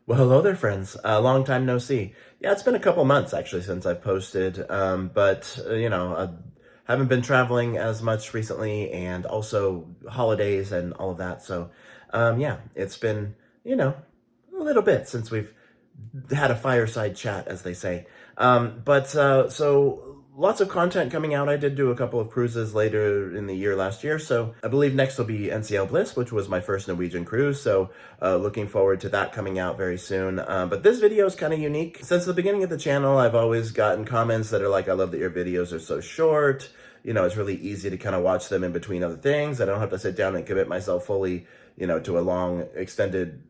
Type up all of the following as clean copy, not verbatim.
Well, hello there, friends. Long time no see. Yeah, it's been a couple months actually since I've posted, but haven't been traveling as much recently, and also holidays and all of that. So, yeah, it's been a little bit since we've had a fireside chat, as they say. So lots of content coming out. I did do a couple of cruises later in the year last year. So I believe next will be NCL Bliss, which was my first Norwegian cruise. So looking forward to that coming out very soon. But this video is kind of unique. Since the beginning of the channel, I've always gotten comments that are like, I love that your videos are so short. You know, it's really easy to kind of watch them in between other things. I don't have to sit down and commit myself fully, to a long-winded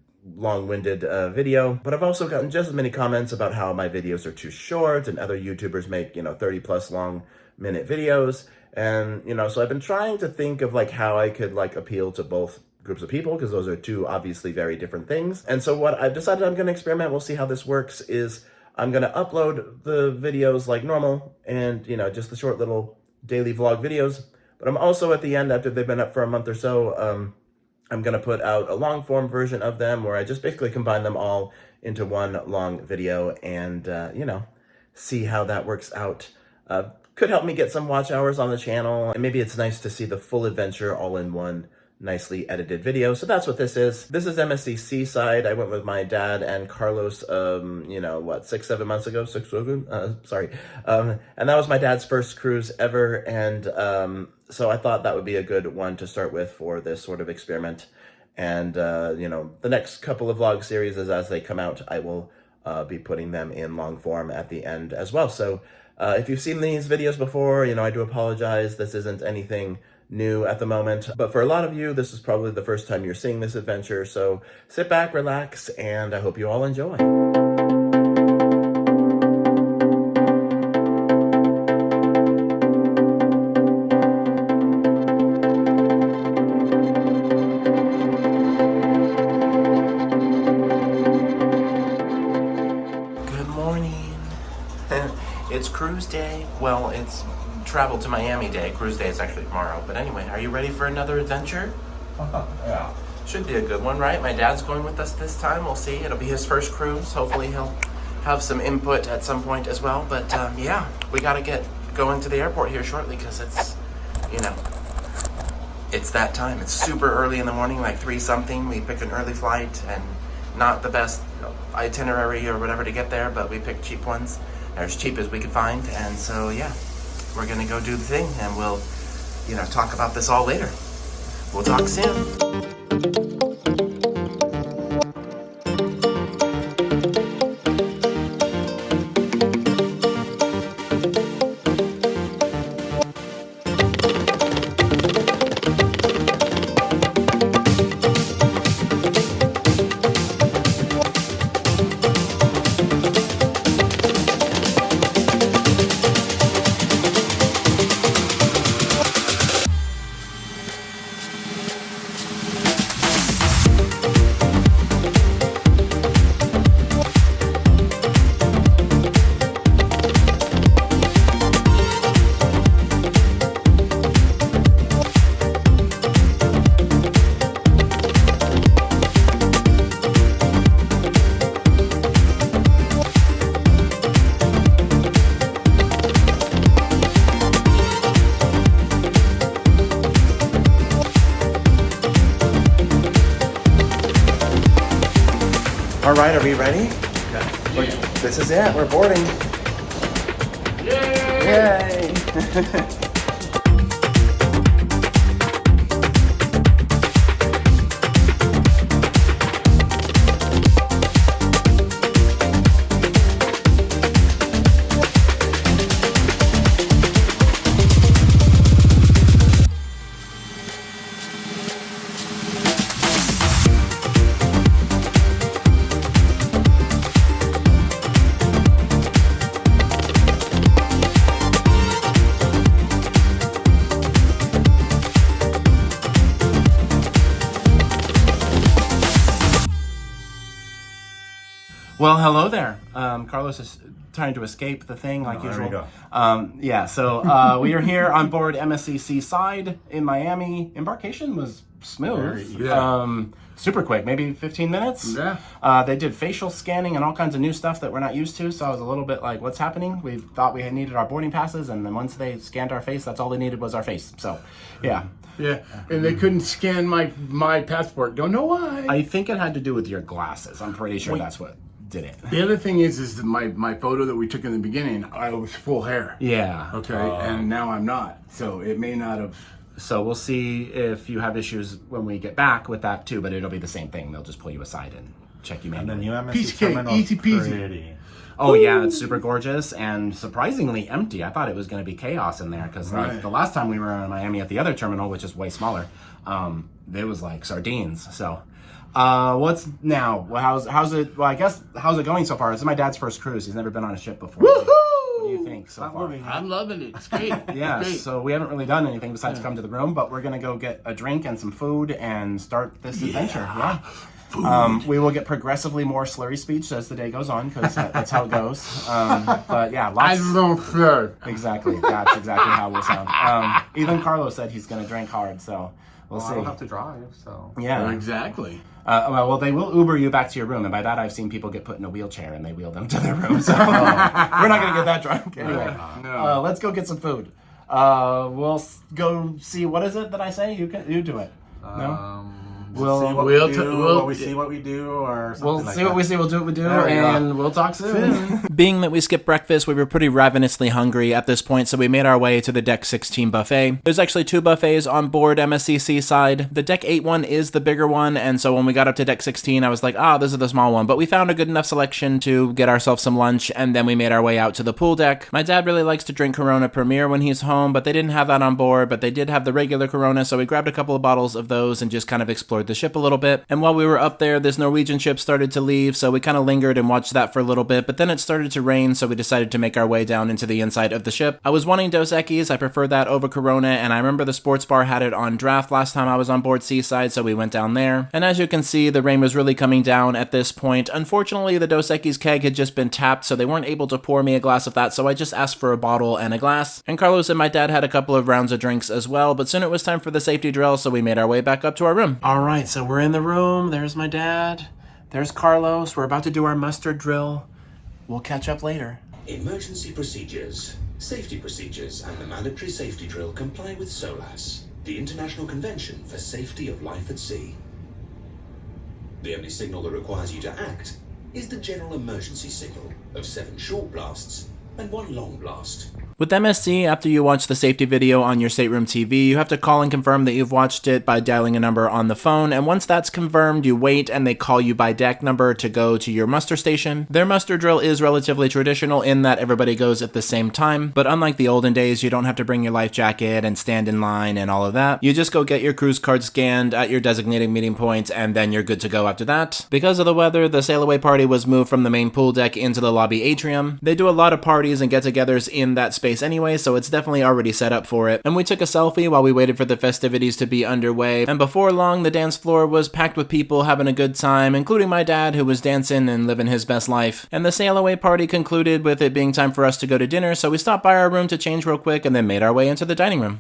video. But I've also gotten just as many comments about how my videos are too short and other YouTubers make 30 plus long minute videos. And so I've been trying to think of like how I could like appeal to both groups of people, because those are two obviously very different things. And so what I've decided I'm going to experiment, we'll see how this works, is I'm going to upload the videos like normal and just the short little daily vlog videos. But I'm also at the end, after they've been up for a month or so, I'm going to put out a long form version of them where I just basically combine them all into one long video and, see how that works out. Could help me get some watch hours on the channel. And maybe it's nice to see the full adventure all in one nicely edited video. So that's what this is. This is MSC Seaside. I went with my dad and Carlos, 6-7 months ago, and that was my dad's first cruise ever. And, so I thought that would be a good one to start with for this sort of experiment. And, the next couple of vlog series, as they come out, I will be putting them in long form at the end as well. So if you've seen these videos before, I do apologize. This isn't anything new at the moment. But for a lot of you, this is probably the first time you're seeing this adventure. So sit back, relax, and I hope you all enjoy. It's cruise day. Well, it's travel to Miami day. Cruise day is actually tomorrow. But anyway, are you ready for another adventure? Yeah. Should be a good one, right? My dad's going with us this time. We'll see. It'll be his first cruise. Hopefully he'll have some input at some point as well. But yeah, we got to get going to the airport here shortly because it's, it's that time. It's super early in the morning, like 3-something. We picked an early flight and not the best itinerary or whatever to get there, but we picked cheap ones. They're as cheap as we could find. And so, yeah, we're going to go do the thing and we'll, talk about this all later. We'll talk soon. All right, are we ready? Okay. This is it. We're boarding. Yay! Yay! Well, hello there. Carlos is trying to escape the thing like usual. There we go. So we are here on board MSC Seaside in Miami. Embarkation was smooth. Yeah. Super quick, maybe 15 minutes. Yeah. They did facial scanning and all kinds of new stuff that we're not used to, so I was a little bit like, what's happening? We thought we had needed our boarding passes, and then once they scanned our face, that's all they needed was our face. So, yeah. Yeah, and they couldn't scan my passport. Don't know why. I think it had to do with your glasses. I'm pretty sure that's what did it. The other thing is that my photo that we took in the beginning, I was full hair. Yeah. Okay, and now I'm not. So it may not have... So we'll see if you have issues when we get back with that too, but it'll be the same thing. They'll just pull you aside and check you manually. And then the Piece MSC of cake, terminal easy is peasy. pretty. Oh yeah, it's super gorgeous and surprisingly empty. I thought it was going to be chaos in there because like the last time we were in Miami at the other terminal, which is way smaller, it was like sardines. So what's now? Well, how's it? Well, I guess how's it going so far? This is my dad's first cruise. He's never been on a ship before. Woohoo! What do you think so far? I'm loving it. It's great. Yeah, It's great. so we haven't really done anything besides come to the room, but we're gonna go get a drink and some food and start this adventure. Yeah. We will get progressively more slurry speech as the day goes on because that's how it goes. But yeah, I lots. don't care. Exactly, that's exactly how we'll sound. Even Carlos said he's gonna drink hard, so we'll see. I don't have to drive, so. Yeah. Exactly. Well, they will Uber you back to your room, and by that I've seen people get put in a wheelchair and they wheel them to their room. So we're not gonna get that drunk anyway. No. Let's go get some food. We'll go see. What is it that I say? You do it. No. We'll see what we'll we t- do, we'll- what we see what we do, or something We'll like see that. what we see. We'll do what we do, There we go. and we'll talk soon. Being that we skipped breakfast, we were pretty ravenously hungry at this point, so we made our way to the Deck 16 buffet. There's actually 2 buffets on board MSC Seaside. The Deck 8 one is the bigger one, and so when we got up to Deck 16, I was like, this is the small one. But we found a good enough selection to get ourselves some lunch, and then we made our way out to the pool deck. My dad really likes to drink Corona Premier when he's home, but they didn't have that on board, but they did have the regular Corona, so we grabbed a couple of bottles of those and just kind of explored the ship a little bit. And while we were up there, this Norwegian ship started to leave, so we kind of lingered and watched that for a little bit, but then it started to rain, so we decided to make our way down into the inside of the ship. I was wanting Dos Equis, I prefer that over Corona, and I remember the sports bar had it on draft last time I was on board Seaside, so we went down there. And as you can see, the rain was really coming down at this point. Unfortunately, the Dos Equis keg had just been tapped, so they weren't able to pour me a glass of that, so I just asked for a bottle and a glass. And Carlos and my dad had a couple of rounds of drinks as well, but soon it was time for the safety drill, so we made our way back up to our room. Alright, so we're in the room. There's my dad. There's Carlos. We're about to do our mustard drill. We'll catch up later. Emergency procedures, safety procedures, and the mandatory safety drill comply with SOLAS, the International Convention for Safety of Life at Sea. The only signal that requires you to act is the general emergency signal of 7 short blasts and 1 long blast. With MSC, after you watch the safety video on your stateroom TV, you have to call and confirm that you've watched it by dialing a number on the phone, and once that's confirmed, you wait and they call you by deck number to go to your muster station. Their muster drill is relatively traditional in that everybody goes at the same time, but unlike the olden days, you don't have to bring your life jacket and stand in line and all of that. You just go get your cruise card scanned at your designated meeting point, and then you're good to go after that. Because of the weather, the sail away party was moved from the main pool deck into the lobby atrium. They do a lot of parties and get-togethers in that space anyway, so it's definitely already set up for it. And we took a selfie while we waited for the festivities to be underway, and before long the dance floor was packed with people having a good time, including my dad who was dancing and living his best life. And the sail away party concluded with it being time for us to go to dinner, so we stopped by our room to change real quick and then made our way into the dining room.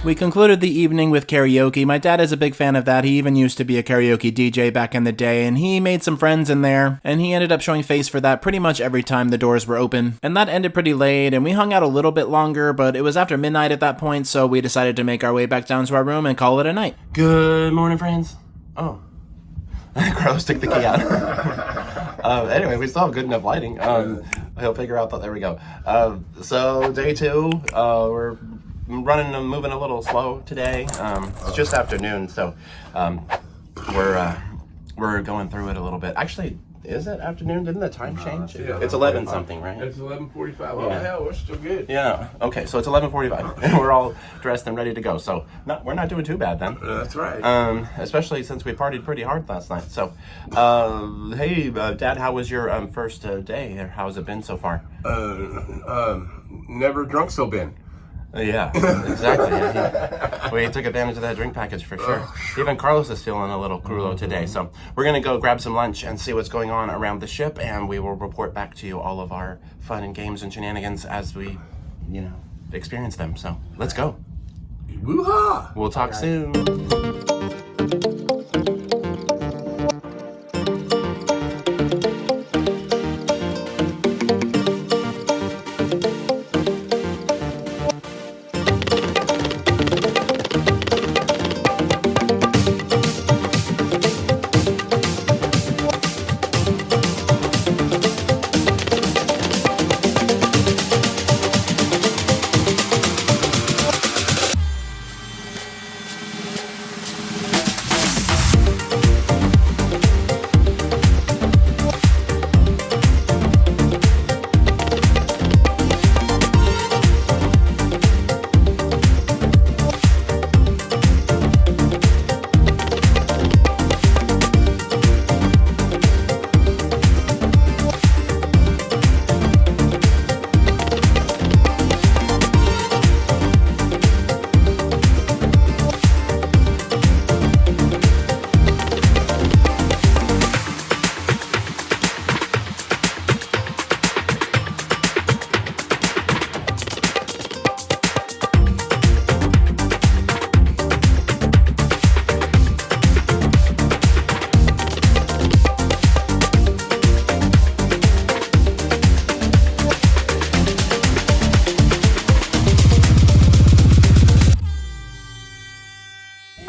We concluded the evening with karaoke. My dad is a big fan of that. He even used to be a karaoke DJ back in the day, and he made some friends in there, and he ended up showing face for that pretty much every time the doors were open. And that ended pretty late, and we hung out a little bit longer, but it was after midnight at that point, so we decided to make our way back down to our room and call it a night. Good morning, friends. Oh. Carlos took the key out. Anyway, we still have good enough lighting. He'll figure out that. There we go. So day 2, we're running and moving a little slow today. It's just afternoon, so we're going through it a little bit. Actually, is it afternoon? Didn't the time change? It's 11 something, right? It's 11:45. Oh hell, we're still good. Yeah. Okay, so it's 11:45, and we're all dressed and ready to go. So we're not doing too bad then. That's right. Especially since we partied pretty hard last night. So, hey, Dad, how was your first day? How's it been so far? Never drunk so been. Yeah, exactly. Yeah, we took advantage of that drink package for sure. Even Carlos is feeling a little crulo today. So we're going to go grab some lunch and see what's going on around the ship. And we will report back to you all of our fun and games and shenanigans as we, experience them. So let's go. Woo-ha! We'll talk soon.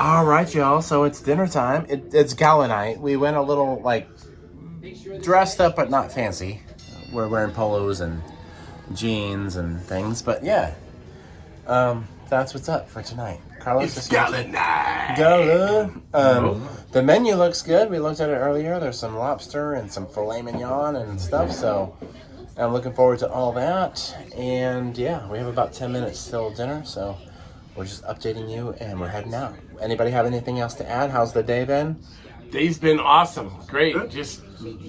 All right, y'all. So it's dinner time. It's gala night. We went a little dressed up, but not fancy. We're wearing polos and jeans and things. But yeah, that's what's up for tonight. Carlos, It's gala night. Gala. The menu looks good. We looked at it earlier. There's some lobster and some filet mignon and stuff. So I'm looking forward to all that. And yeah, we have about 10 minutes till dinner. So we're just updating you and we're heading out. Anybody have anything else to add? How's the day been? Day's been awesome. Great. Just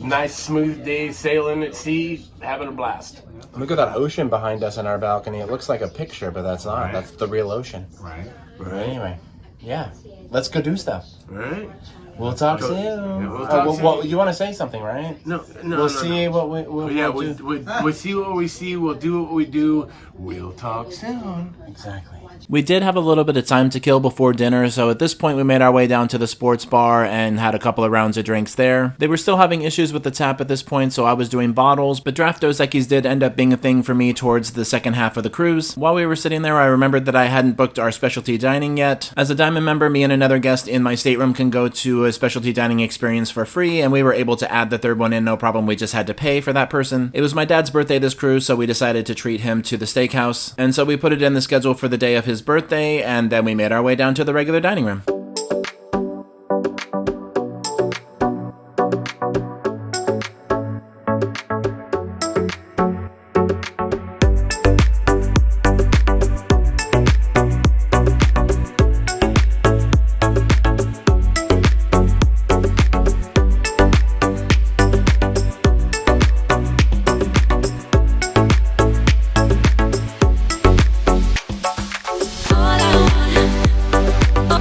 nice, smooth day sailing at sea, having a blast. Look at that ocean behind us on our balcony. It looks like a picture, but that's not. Right. That's the real ocean. Right. Anyway, yeah. Let's go do stuff. Right. We'll talk soon. Yeah, we'll talk soon. Well, you want to say something, right? No. We'll see what we'll do. We'll see what we see. We'll do what we do. We'll talk soon. Exactly. We did have a little bit of time to kill before dinner, so at this point we made our way down to the sports bar and had a couple of rounds of drinks there. They were still having issues with the tap at this point, so I was doing bottles, but draft Dos Equis did end up being a thing for me towards the second half of the cruise. While we were sitting there, I remembered that I hadn't booked our specialty dining yet. As a Diamond member, me and another guest in my stateroom can go to a specialty dining experience for free, and we were able to add the third one in, no problem. We just had to pay for that person. It was my dad's birthday this cruise, so we decided to treat him to the steakhouse, and so we put it in the schedule for the day of his birthday, and then we made our way down to the regular dining room.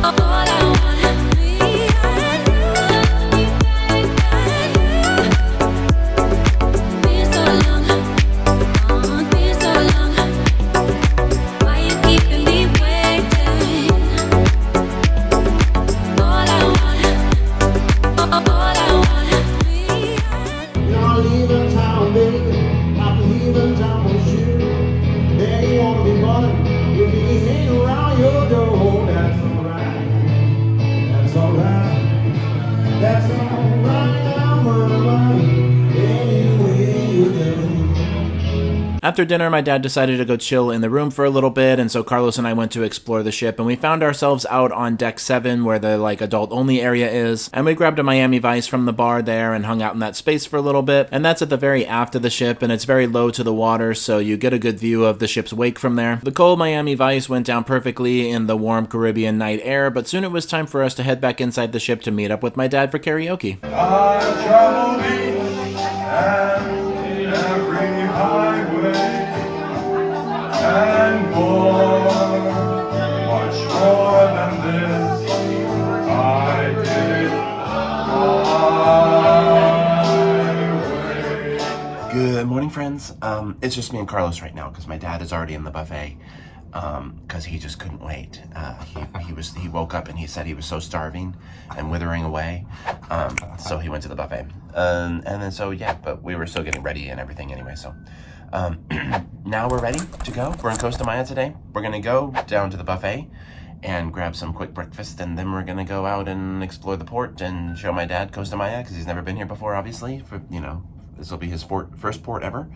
All I After dinner, my dad decided to go chill in the room for a little bit, and so Carlos and I went to explore the ship, and we found ourselves out on deck 7 where the adult-only area is, and we grabbed a Miami Vice from the bar there and hung out in that space for a little bit, and that's at the very aft of the ship, and it's very low to the water, so you get a good view of the ship's wake from there. The cold Miami Vice went down perfectly in the warm Caribbean night air, but soon it was time for us to head back inside the ship to meet up with my dad for karaoke. I travel each and every highway and more, much more than this. I did it my way. Good morning, friends. It's just me and Carlos right now because my dad is already in the buffet because he just couldn't wait. He woke up and he said he was so starving and withering away, so he went to the buffet. And then so yeah, but we were still getting ready and everything anyway. So now we're ready to go. We're in Costa Maya today. We're gonna go down to the buffet and grab some quick breakfast, and then we're gonna go out and explore the port and show my dad Costa Maya because he's never been here before. Obviously, this will be his first port ever.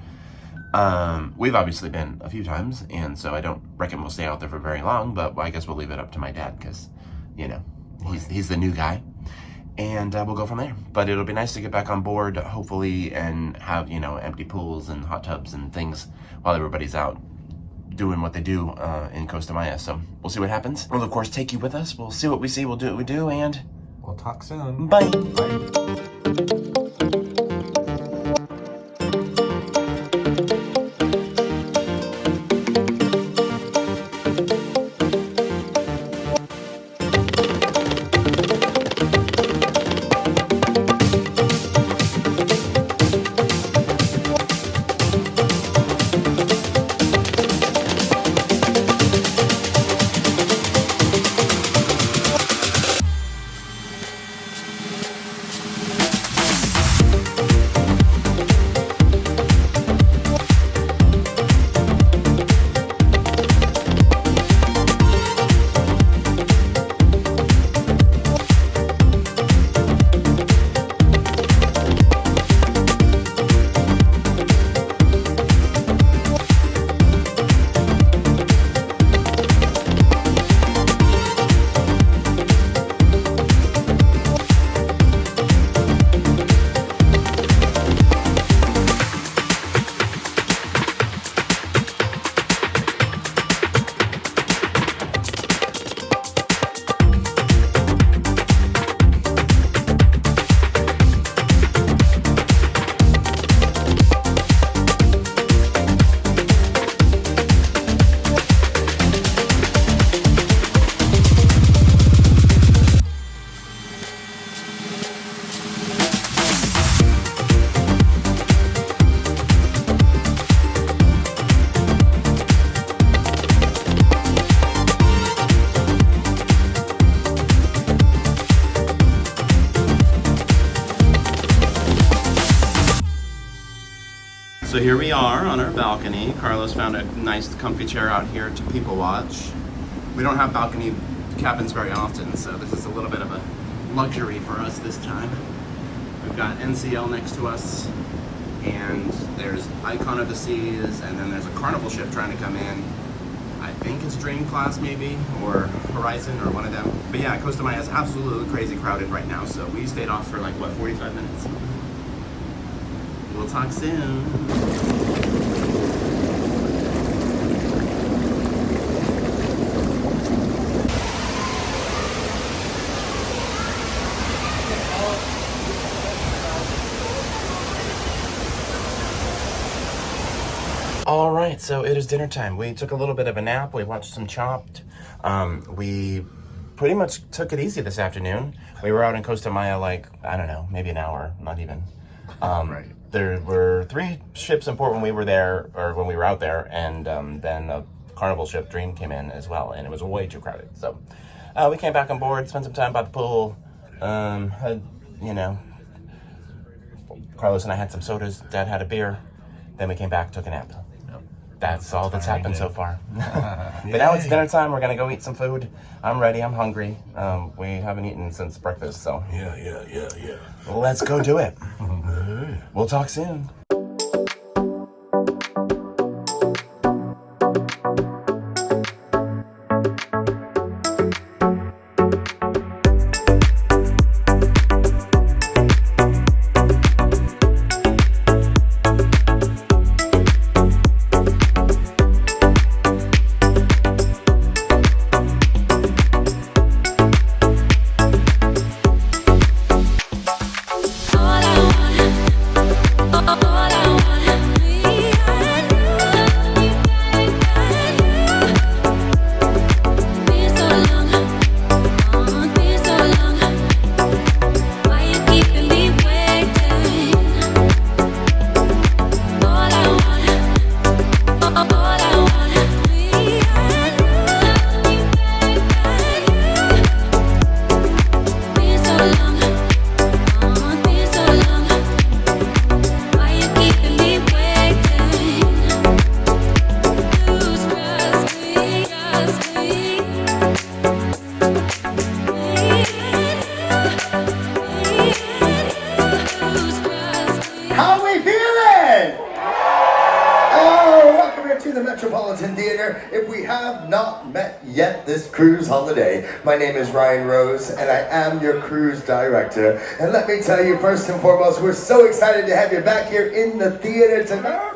We've obviously been a few times, and so I don't reckon we'll stay out there for very long, but I guess we'll leave it up to my dad because, he's the new guy, and we'll go from there. But it'll be nice to get back on board, hopefully, and have, empty pools and hot tubs and things while everybody's out doing what they do in Costa Maya. So we'll see what happens. We'll, of course, take you with us. We'll see what we see. We'll do what we do, and We'll talk soon. bye. Bye. So here we are on our balcony. Carlos found a nice comfy chair out here to people watch. We don't have balcony cabins very often, so this is a little bit of a luxury for us this time. We've got NCL next to us, and there's Icon of the Seas, and then there's a Carnival ship trying to come in. I think it's Dream Class maybe, or Horizon, or one of them. But yeah, Costa Maya is absolutely crazy crowded right now, so we stayed off for like, what, 45 minutes? We'll talk soon. All right, so it is dinner time. We took a little bit of a nap. We watched some Chopped. We pretty much took it easy this afternoon. We were out in Costa Maya like, I don't know, maybe an hour, not even. Right. There were 3 ships in port when we were there, or when we were out there, and then a Carnival ship, Dream, came in as well, and it was way too crowded. So we came back on board, spent some time by the pool. Carlos and I had some sodas. Dad had a beer. Then we came back, took a nap. That's all that's happened so far. But now it's dinner time. We're gonna go eat some food. I'm ready. I'm hungry. We haven't eaten since breakfast, so yeah. Let's go do it. We'll talk soon. Metropolitan Theater. If we have not met yet this cruise holiday, my name is Ryan Rose and I am your cruise director. And let me tell you, first and foremost, we're so excited to have you back here in the theater tonight.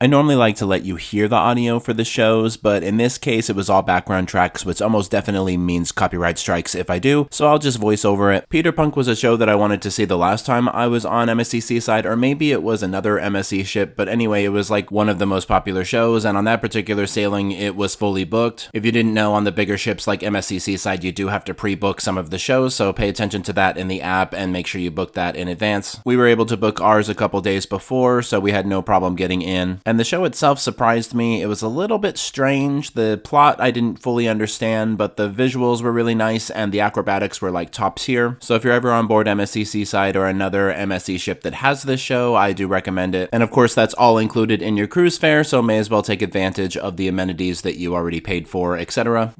I normally like to let you hear the audio for the shows, but in this case it was all background tracks, which almost definitely means copyright strikes if I do, so I'll just voice over it. Peter Punk was a show that I wanted to see the last time I was on MSC Seaside, or maybe it was another MSC ship, but anyway, it was like one of the most popular shows, and on that particular sailing it was fully booked. If you didn't know, on the bigger ships like MSC Seaside you do have to pre-book some of the shows, so pay attention to that in the app and make sure you book that in advance. We were able to book ours a couple days before, so we had no problem getting in. And the show itself surprised me. It was a little bit strange. The plot I didn't fully understand, but the visuals were really nice and the acrobatics were like top tier. So if you're ever on board MSC Seaside or another MSC ship that has this show, I do recommend it. And of course that's all included in your cruise fare, so may as well take advantage of the amenities that you already paid for, etc.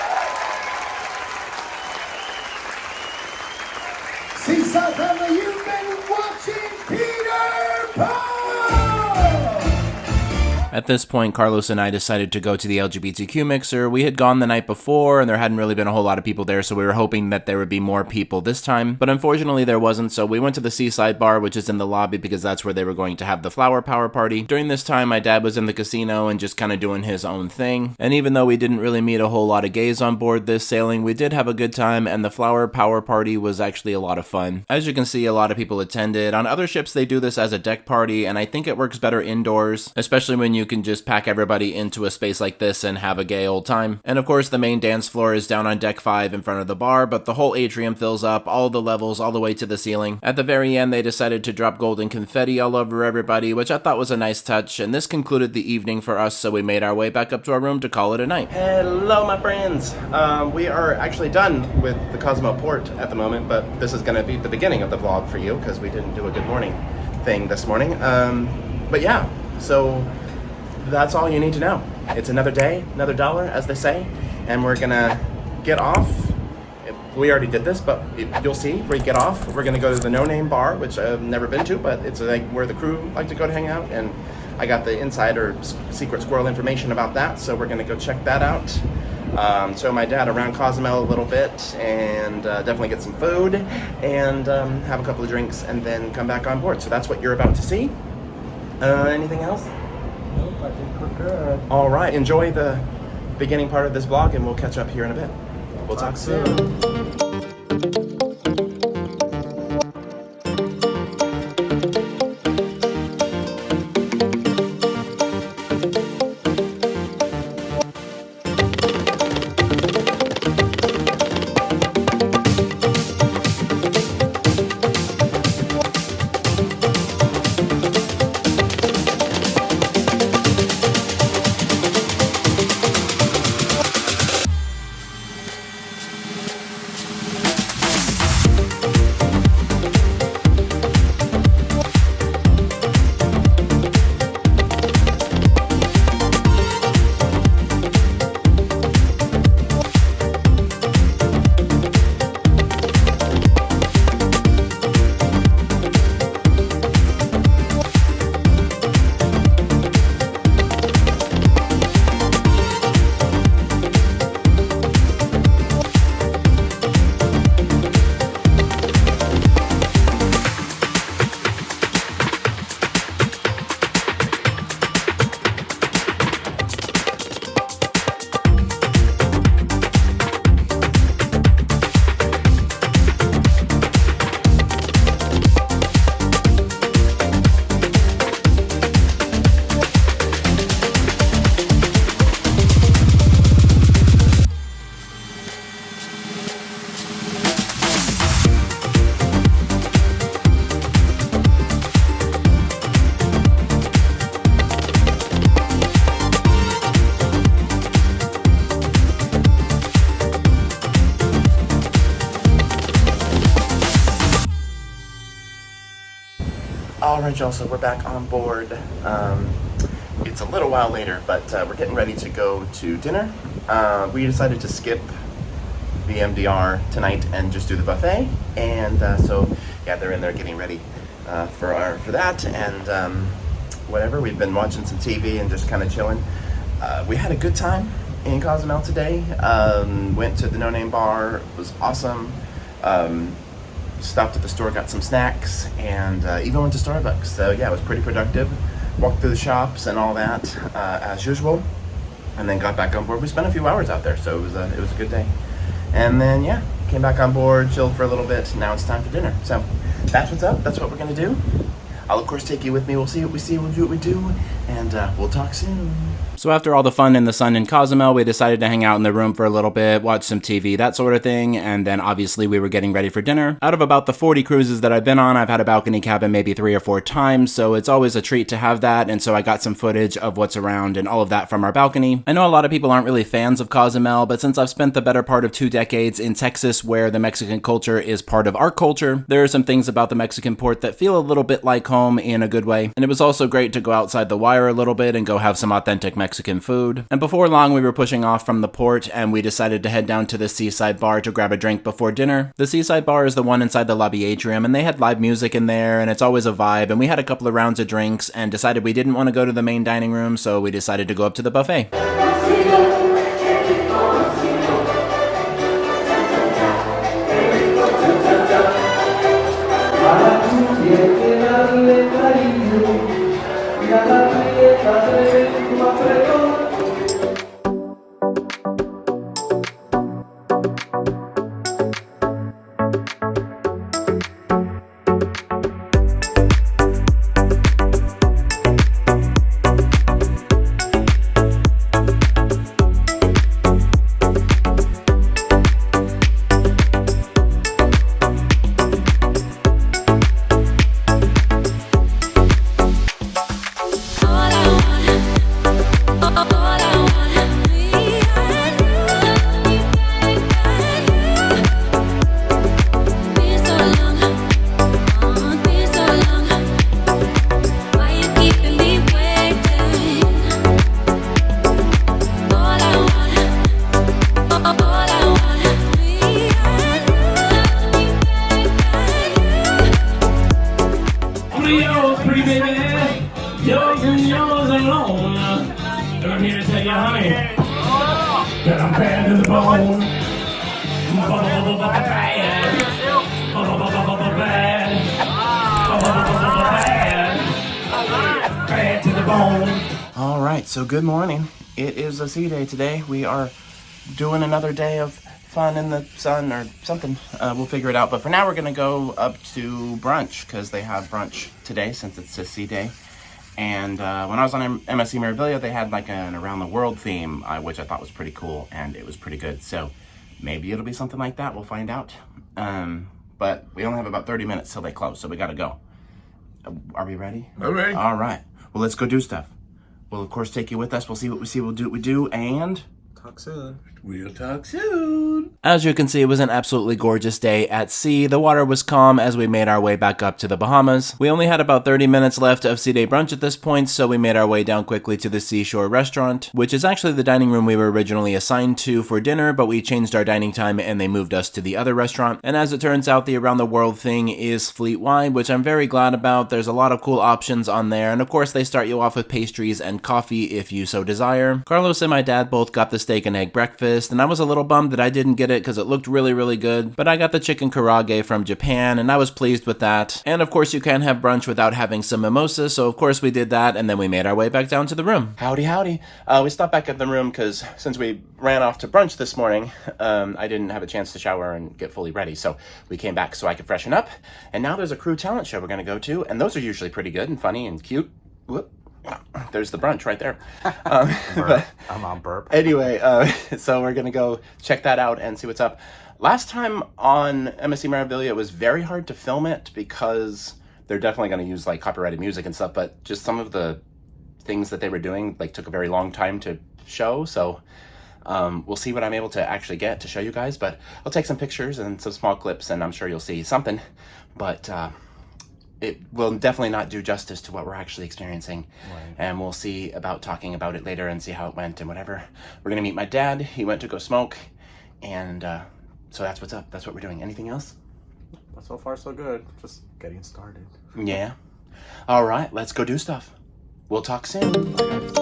Seaside family, you've been watching Peter Pan! At this point, Carlos and I decided to go to the LGBTQ mixer. We had gone the night before, and there hadn't really been a whole lot of people there, so we were hoping that there would be more people this time. But unfortunately, there wasn't, so we went to the Seaside bar, which is in the lobby, because that's where they were going to have the flower power party. During this time, my dad was in the casino and just kind of doing his own thing. And even though we didn't really meet a whole lot of gays on board this sailing, we did have a good time, and the flower power party was actually a lot of fun. As you can see, a lot of people attended. On other ships, they do this as a deck party, and I think it works better indoors, especially when you can just pack everybody into a space like this and have a gay old time. And of course, the main dance floor is down on deck 5 in front of the bar, but the whole atrium fills up, all the levels, all the way to the ceiling. At the very end, they decided to drop golden confetti all over everybody, which I thought was a nice touch, and this concluded the evening for us, so we made our way back up to our room to call it a night. Hello, my friends. We are actually done with the Cosmo port at the moment, but this is going to be the beginning of the vlog for you because we didn't do a good morning thing this morning. But yeah, so that's all you need to know. It's another day, another dollar, as they say, and we're gonna get off. We already did this, but you'll see we get off. We're gonna go to the No Name Bar, which I've never been to, but it's like where the crew like to go to hang out, and I got the insider secret squirrel information about that, so we're gonna go check that out. Show my dad around Cozumel a little bit, and definitely get some food, and have a couple of drinks, and then come back on board. So that's what you're about to see. Anything else? Nope, I think we're good. All right, enjoy the beginning part of this vlog, and we'll catch up here in a bit. We'll talk soon. All right, y'all, so we're back on board. It's a little while later, but we're getting ready to go to dinner. We decided to skip the MDR tonight and just do the buffet. And so, yeah, they're in there getting ready for that, and whatever. We've been watching some TV and just kind of chilling. We had a good time in Cozumel today. Went to the No Name Bar. It was awesome. Stopped at the store, got some snacks, and even went to Starbucks. So yeah, it was pretty productive. Walked through the shops and all that as usual, and then got back on board. We spent a few hours out there, so it was a good day. And then yeah, came back on board, chilled for a little bit. Now it's time for dinner. So that's what's up. That's what we're gonna do. I'll of course take you with me. We'll see what we see. We'll do what we do, and we'll talk soon. So after all the fun in the sun in Cozumel, we decided to hang out in the room for a little bit, watch some TV, that sort of thing, and then obviously we were getting ready for dinner. Out of about the 40 cruises that I've been on, I've had a balcony cabin maybe 3 or 4 times, so it's always a treat to have that, and so I got some footage of what's around and all of that from our balcony. I know a lot of people aren't really fans of Cozumel, but since I've spent the better part of 2 decades in Texas where the Mexican culture is part of our culture, there are some things about the Mexican port that feel a little bit like home in a good way, and it was also great to go outside the wire a little bit and go have some authentic Mexican food. And before long, we were pushing off from the port, and we decided to head down to the Seaside Bar to grab a drink before dinner. The Seaside Bar is the one inside the lobby atrium, and they had live music in there, and it's always a vibe, and we had a couple of rounds of drinks, and decided we didn't want to go to the main dining room, so we decided to go up to the buffet. Yours and yours alone. And I'm here to tell you, honey, that I'm bad to the bone. Bad to the bone. All right, so good morning. It is a sea day today. We are doing another day of fun in the sun or something. We'll figure it out. But for now, we're going to go up to brunch because they have brunch today since it's a sea day. And when I was on MSC Mirabilia, they had like an around the world theme, which I thought was pretty cool, and it was pretty good. So maybe it'll be something like that. We'll find out. But we only have about 30 minutes till they close, so we got to go. Are we ready? I'm ready. All right. Well, let's go do stuff. We'll of course take you with us. We'll see what we see. We'll do what we do, and Talk soon. We'll talk soon. As you can see, it was an absolutely gorgeous day at sea. The water was calm as we made our way back up to the Bahamas. We only had about 30 minutes left of sea day brunch at this point, so we made our way down quickly to the Seashore Restaurant, which is actually the dining room we were originally assigned to for dinner, but we changed our dining time and they moved us to the other restaurant. And as it turns out, the Around the World thing is fleet-wide, which I'm very glad about. There's a lot of cool options on there, and of course they start you off with pastries and coffee if you so desire. Carlos and my dad both got the steak and egg breakfast, and I was a little bummed that I didn't get it because it looked really good, but I got the chicken karage from Japan and I was pleased with that. And of course you can't have brunch without having some mimosas, so of course we did that, and then we made our way back down to the room. howdy. We stopped back at the room because since we ran off to brunch this morning, I didn't have a chance to shower and get fully ready, so we came back so I could freshen up. And now there's a crew talent show we're going to go to, and those are usually pretty good and funny and cute. Whoop. There's the brunch right there. But I'm on burp. anyway, so we're going to go check that out and see what's up. Last time on MSC Mirabilia, it was very hard to film it because they're definitely going to use like copyrighted music and stuff, but just some of the things that they were doing like took a very long time to show. So we'll see what I'm able to actually get to show you guys, but I'll take some pictures and some small clips and I'm sure you'll see something, but it will definitely not do justice to what we're actually experiencing. Right. And we'll see about talking about it later and see how it went and whatever. We're going to meet my dad. He went to go smoke, and so that's what's up. That's what we're doing. Anything else? So far, so good. Just getting started. Yeah. All right, let's go do stuff. We'll talk soon. Bye, guys.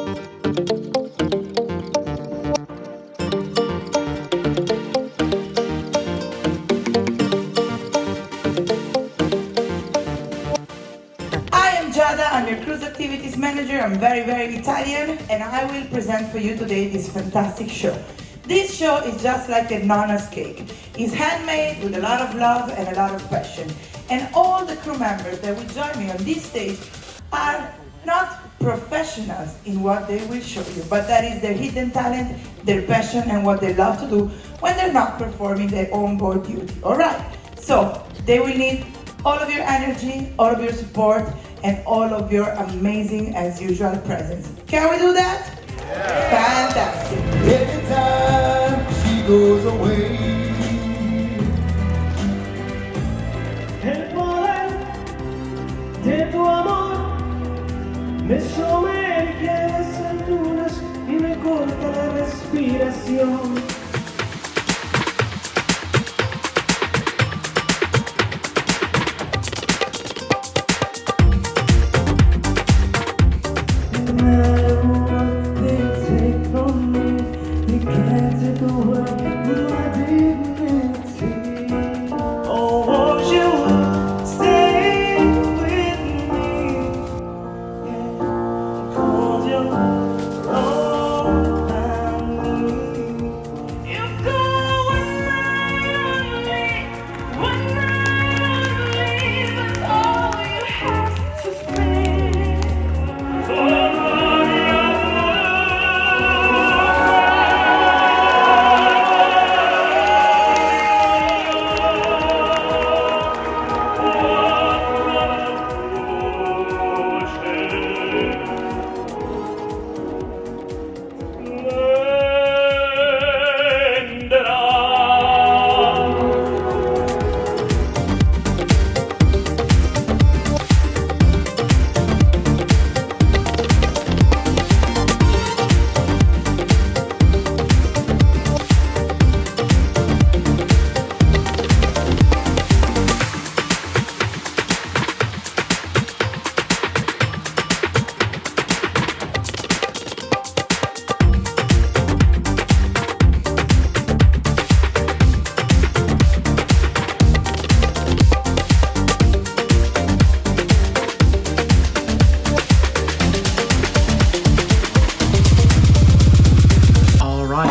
I'm your cruise activities manager. I'm very, very Italian, and I will present for you today this fantastic show. This show is just like a nonna's cake. It's handmade with a lot of love and a lot of passion. And all the crew members that will join me on this stage are not professionals in what they will show you, but that is their hidden talent, their passion, and what they love to do when they're not performing their own board duty. All right, so they will need all of your energy, all of your support, and all of your amazing, as usual, presence. Can we do that? Yeah. Fantastic. Anytime she goes away. El poder de tu amor me sumerge en las alturas y me corta la respiración.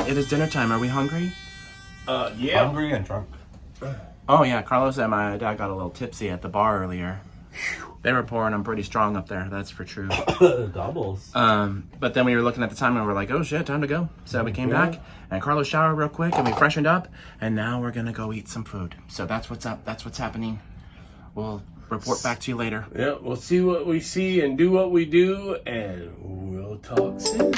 It is dinner time. Are we hungry? Yeah. Hungry and drunk. Oh yeah, Carlos and my dad got a little tipsy at the bar earlier. They were pouring them pretty strong up there, that's for true. Doubles. But then we were looking at the time and we were like, oh shit, time to go. So we came back and Carlos showered real quick and we freshened up and now we're gonna go eat some food. So that's what's up, that's what's happening. We'll report back to you later. Yeah, we'll see what we see and do what we do, and we'll talk soon.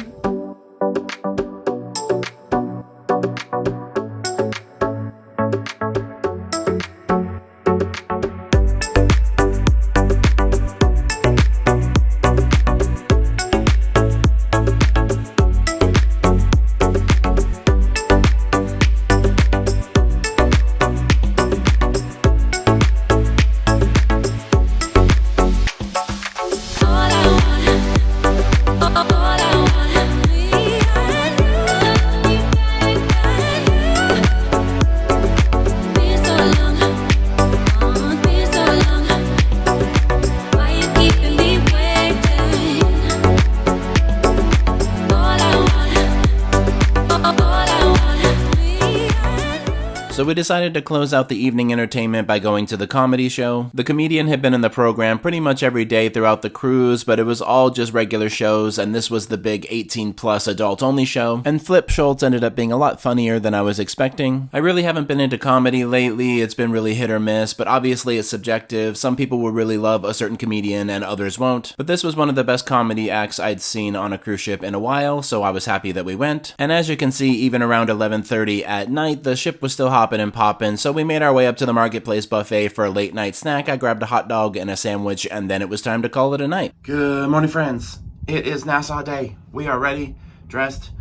So we decided to close out the evening entertainment by going to the comedy show. The comedian had been in the program pretty much every day throughout the cruise, but it was all just regular shows, and this was the big 18+ adult-only show, and Flip Schultz ended up being a lot funnier than I was expecting. I really haven't been into comedy lately, it's been really hit or miss, but obviously it's subjective. Some people will really love a certain comedian and others won't, but this was one of the best comedy acts I'd seen on a cruise ship in a while, so I was happy that we went. And as you can see, even around 11:30 at night, the ship was still hopping and popping, so we made our way up to the Marketplace buffet for a late night snack. I grabbed a hot dog and a sandwich, and then it was time to call it a night. Good morning, friends. It is Nassau Day. We are ready, dressed,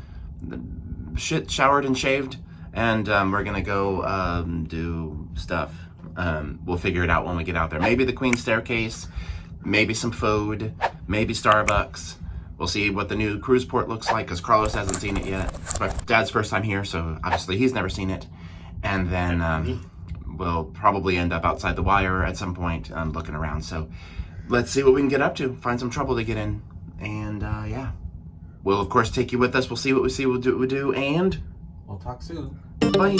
showered and shaved, and we're gonna go do stuff. We'll figure it out when we get out there. Maybe the Queen's Staircase, maybe some food, maybe Starbucks. We'll see what the new cruise port looks like, because Carlos hasn't seen it yet. It's my dad's first time here, so obviously he's never seen it. And then we'll probably end up outside the wire at some point looking around. So let's see what we can get up to. Find some trouble to get in. And yeah, we'll of course take you with us. We'll see what we see. We'll do what we do. And We'll talk soon. bye.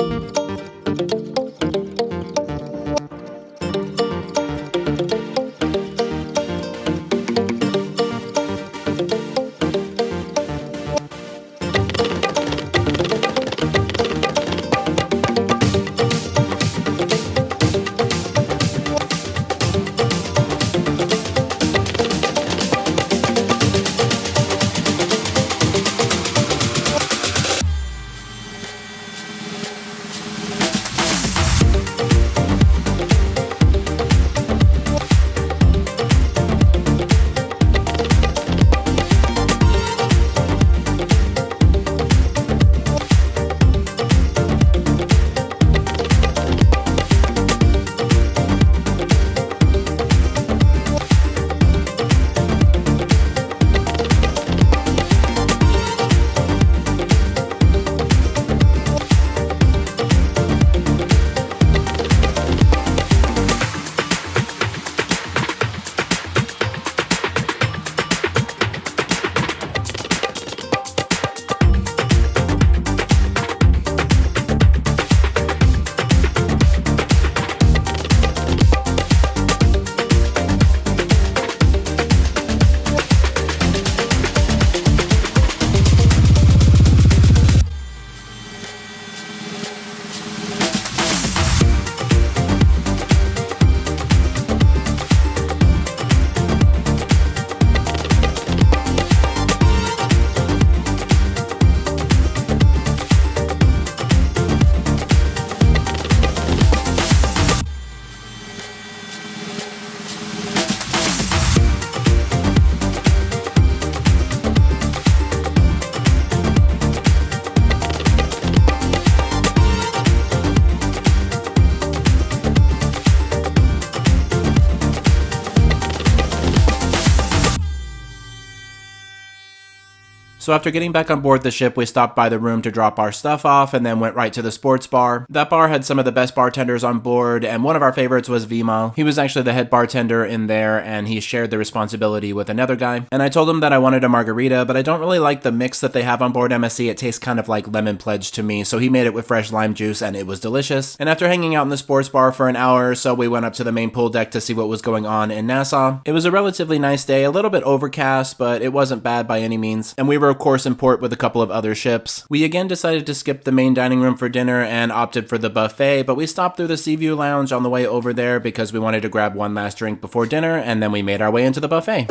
So after getting back on board the ship, we stopped by the room to drop our stuff off and then went right to the sports bar. That bar had some of the best bartenders on board, and one of our favorites was Vimo. He was actually the head bartender in there, and he shared the responsibility with another guy. And I told him that I wanted a margarita, but I don't really like the mix that they have on board MSC. It tastes kind of like lemon pledge to me, so he made it with fresh lime juice, and it was delicious. And after hanging out in the sports bar for an hour or so, we went up to the main pool deck to see what was going on in Nassau. It was a relatively nice day, a little bit overcast, but it wasn't bad by any means. And we were of course in port with a couple of other ships. We again decided to skip the main dining room for dinner and opted for the buffet, but we stopped through the Seaview Lounge on the way over there because we wanted to grab one last drink before dinner, and then we made our way into the buffet.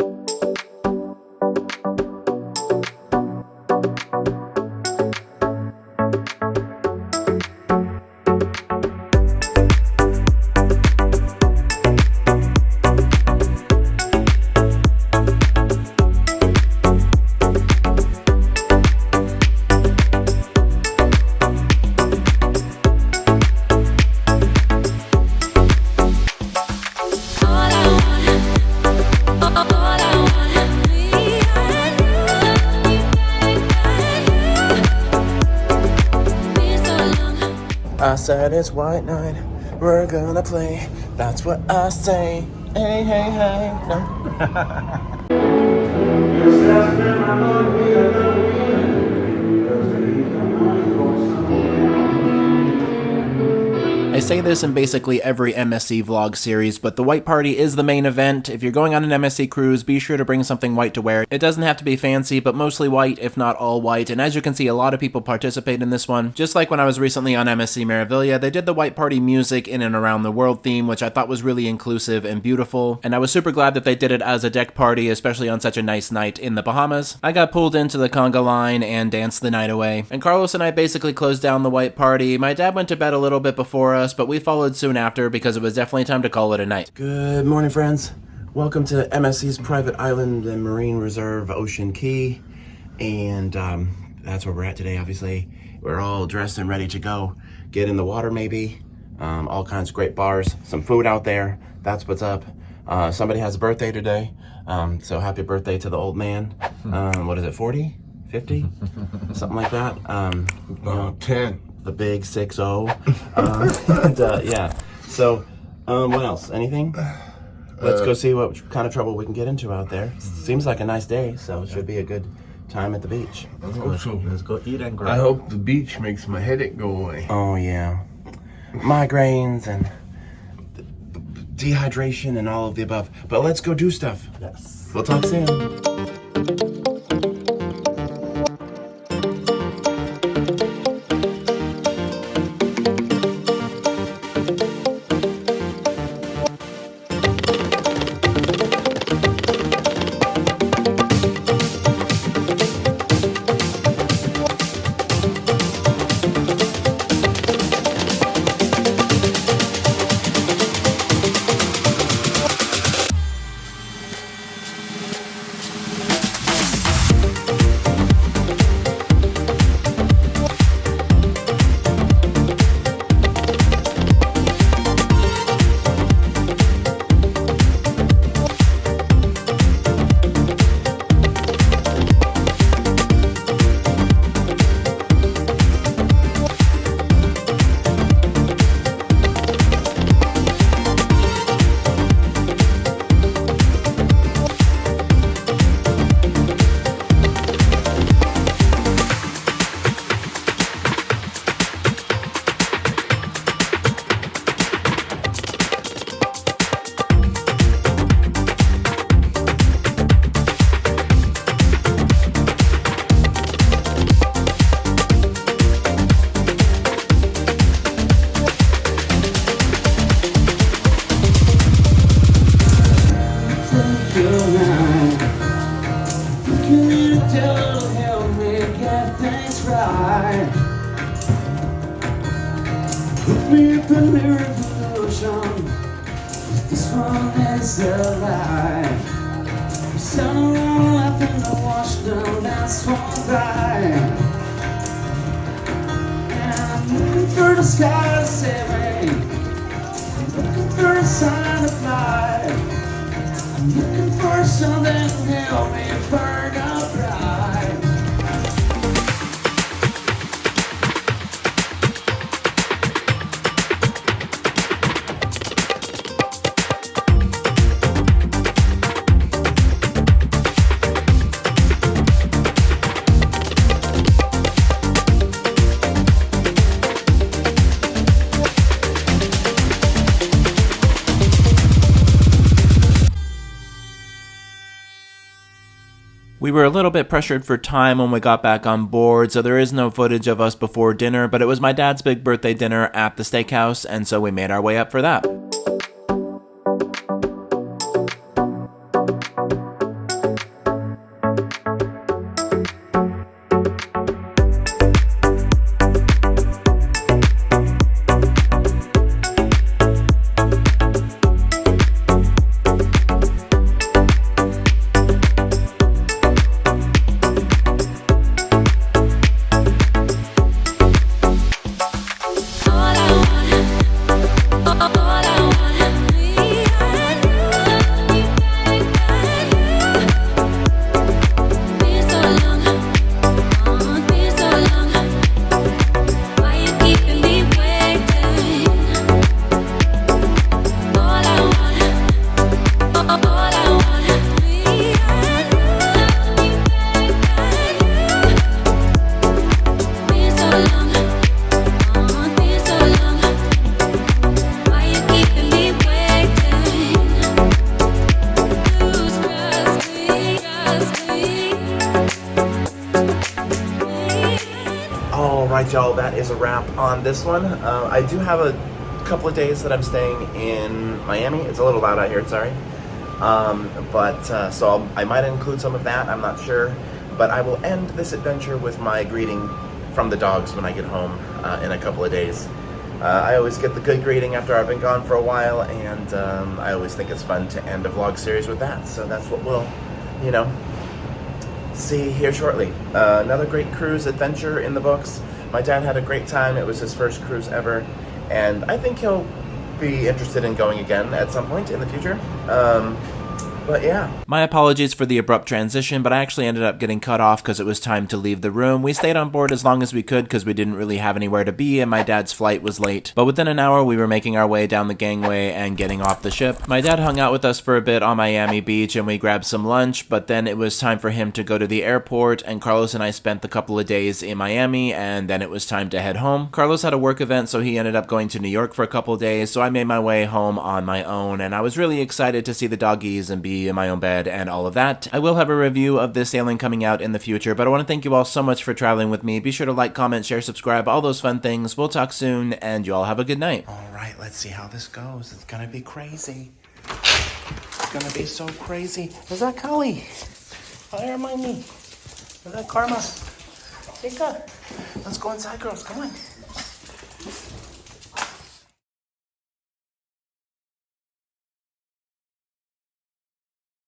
I said it's white night, we're gonna play, that's what I say, hey, hey, hey, no. I say this in basically every MSC vlog series, but the white party is the main event. If you're going on an MSC cruise, be sure to bring something white to wear. It doesn't have to be fancy, but mostly white, if not all white, and as you can see, a lot of people participate in this one. Just like when I was recently on MSC Meraviglia, they did the white party music in and around the world theme, which I thought was really inclusive and beautiful, and I was super glad that they did it as a deck party, especially on such a nice night in the Bahamas. I got pulled into the conga line and danced the night away, and Carlos and I basically closed down the white party. My dad went to bed a little bit before us, but we followed soon after because it was definitely time to call it a night. Good morning, friends. Welcome to MSC's private island and marine reserve, Ocean Key, and that's where we're at today. Obviously, we're all dressed and ready to go. Get in the water, maybe all kinds of great bars, some food out there. That's what's up. Somebody has a birthday today, so happy birthday to the old man. What is it, 40? 50? Something like that. You know, 10. The big 6-0. Yeah. So, what else? Anything? Let's go see what kind of trouble we can get into out there. Seems like a nice day, so it should be a good time at the beach. Let's go eat and grab. I hope the beach makes my headache go away. Oh, yeah. Migraines and dehydration and all of the above. But let's go do stuff. Yes. We'll talk soon. This one is a lie. We sat around laughing to watch them dance one by. And I'm looking for the sky to save me. I'm looking for a sign of life. I'm looking for something to help me burn up right. We were a little bit pressured for time when we got back on board, so there is no footage of us before dinner, but it was my dad's big birthday dinner at the steakhouse, and so we made our way up for that. Alright y'all, that is a wrap on this one. I do have a couple of days that I'm staying in Miami. It's a little loud out here, sorry. So I might include some of that, I'm not sure. But I will end this adventure with my greeting from the dogs when I get home in a couple of days. I always get the good greeting after I've been gone for a while, and I always think it's fun to end a vlog series with that. So that's what we'll, you know, see here shortly. Another great cruise adventure in the books. My dad had a great time. It was his first cruise ever, and I think he'll be interested in going again at some point in the future. But yeah. My apologies for the abrupt transition, but I actually ended up getting cut off because it was time to leave the room. We stayed on board as long as we could because we didn't really have anywhere to be and my dad's flight was late. But within an hour, we were making our way down the gangway and getting off the ship. My dad hung out with us for a bit on Miami Beach and we grabbed some lunch, but then it was time for him to go to the airport and Carlos and I spent the couple of days in Miami and then it was time to head home. Carlos had a work event, so he ended up going to New York for a couple of days, so I made my way home on my own and I was really excited to see the doggies and be in my own bed and all of that. I will have a review of this sailing coming out in the future, but I want to thank you all so much for traveling with me. Be sure to like, comment, share, subscribe, all those fun things. We'll talk soon, and you all have a good night. All right, let's see how this goes. It's gonna be crazy. It's gonna be so crazy. Is that Kali? Hi, Hermione. Is that Karma? Ika. Let's go inside, girls. Come on.